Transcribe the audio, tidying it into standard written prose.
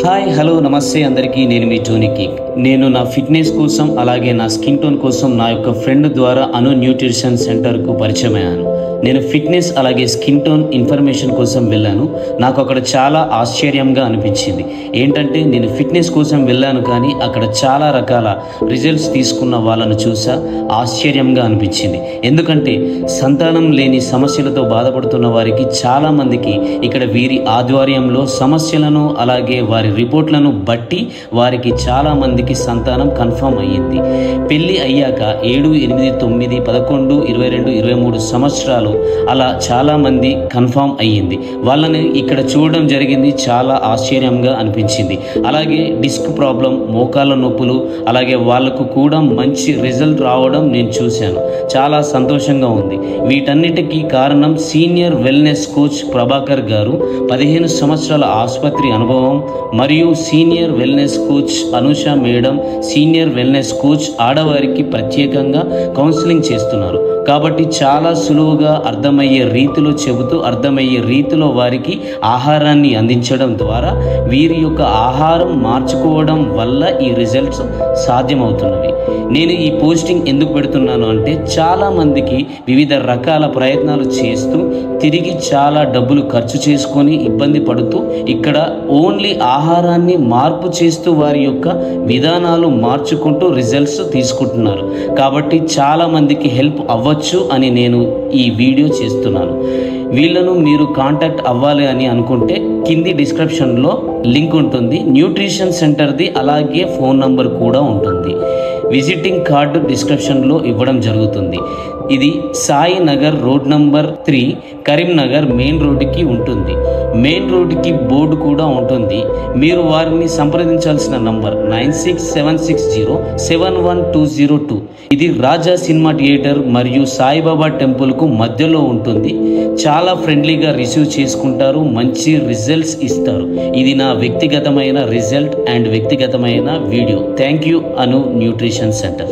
Hi hello నమస్తే అందరికీ. నేను మీ టోనీ కేక్. నేను నా ఫిట్నెస్ కోసం అలాగే నా స్కిన్ టోన్ కోసం నా యొక్క ఫ్రెండ్ ద్వారా అను న్యూట్రిషన్ సెంటర్కు పరిచయం అయ్యాను. నేను ఫిట్నెస్ అలాగే స్కిన్ టోన్ ఇన్ఫర్మేషన్ కోసం వెళ్ళాను. నాకు అక్కడ చాలా ఆశ్చర్యంగా అనిపించింది. ఏంటంటే నేను ఫిట్నెస్ కోసం వెళ్ళాను కానీ అక్కడ చాలా రకాల రిజల్ట్స్ తీసుకున్న వాళ్ళను చూసా. ఆశ్చర్యంగా అనిపించింది. ఎందుకంటే సంతానం లేని సమస్యలతో బాధపడుతున్న వారికి చాలామందికి ఇక్కడ వీరి ఆధ్వర్యంలో సమస్యలను అలాగే వారి రిపోర్ట్లను బట్టి వారికి చాలామందికి సంతానం కన్ఫర్మ్ అయ్యింది. పెళ్ళి అయ్యాక 7, 8, 9, 11, 22, 23 సంవత్సరాలు అలా చాలామంది కన్ఫర్మ్ అయ్యింది. వాళ్ళని ఇక్కడ చూడడం జరిగింది. చాలా ఆశ్చర్యంగా అనిపించింది. అలాగే డిస్క్ ప్రాబ్లం, మోకాళ్ళ నొప్పులు, అలాగే వాళ్ళకు కూడా మంచి రిజల్ట్ రావడం నేను చూశాను. చాలా సంతోషంగా ఉంది. వీటన్నిటికీ కారణం సీనియర్ వెల్నెస్ కోచ్ ప్రభాకర్ గారు, 15 సంవత్సరాల ఆసుపత్రి అనుభవం, మరియు senior wellness coach Anusha madam, senior wellness coach ఆడవారికి ప్రత్యేకంగా కౌన్సిలింగ్ చేస్తున్నారు. కాబట్టి చాలా సులువుగా అర్థమయ్యే రీతిలో చెబుతూ అర్థమయ్యే రీతిలో వారికి ఆహారాన్ని అందించడం ద్వారా వీరి యొక్క ఆహారం మార్చుకోవడం వల్ల ఈ రిజల్ట్స్ సాధ్యమవుతున్నవి. నేను ఈ పోస్టింగ్ ఎందుకు పెడుతున్నాను అంటే చాలామందికి వివిధ రకాల ప్రయత్నాలు చేస్తూ తిరిగి చాలా డబ్బులు ఖర్చు చేసుకొని ఇబ్బంది పడుతూ ఇక్కడ ఓన్లీ ఆహారాన్ని మార్పు చేస్తూ వారి యొక్క విధానాలు మార్చుకుంటూ రిజల్ట్స్ తీసుకుంటున్నారు. కాబట్టి చాలామందికి హెల్ప్ అవ్వచ్చు అని నేను ఈ వీడియో చేస్తున్నాను. వీళ్ళను మీరు కాంటాక్ట్ అవ్వాలి అని అనుకుంటే కింది డిస్క్రిప్షన్లో లింక్ ఉంటుంది. న్యూట్రిషన్ సెంటర్ది అలాగే ఫోన్ నంబర్ కూడా ఉంటుంది. విజిటింగ్ కార్డు డిస్క్రిప్షన్లో ఇవ్వడం జరుగుతుంది. ఇది Sai Nagar road number 3 Karimnagar main రోడ్డుకి ఉంటుంది. మెయిన్ రోడ్డుకి బోర్డు కూడా ఉంటుంది. మీరు వారిని సంప్రదించాల్సిన నంబర్ 9676071202. ఇది రాజా సినిమా థియేటర్ మరియు సాయిబాబా టెంపుల్కు మధ్యలో ఉంటుంది. చాలా ఫ్రెండ్లీగా రిసీవ్ చేసుకుంటారు. మంచి రిజల్ట్స్ ఇస్తారు. ఇది నా వ్యక్తిగతమైన రిజల్ట్ అండ్ వ్యక్తిగతమైన video. Thank you Anu nutrition centre.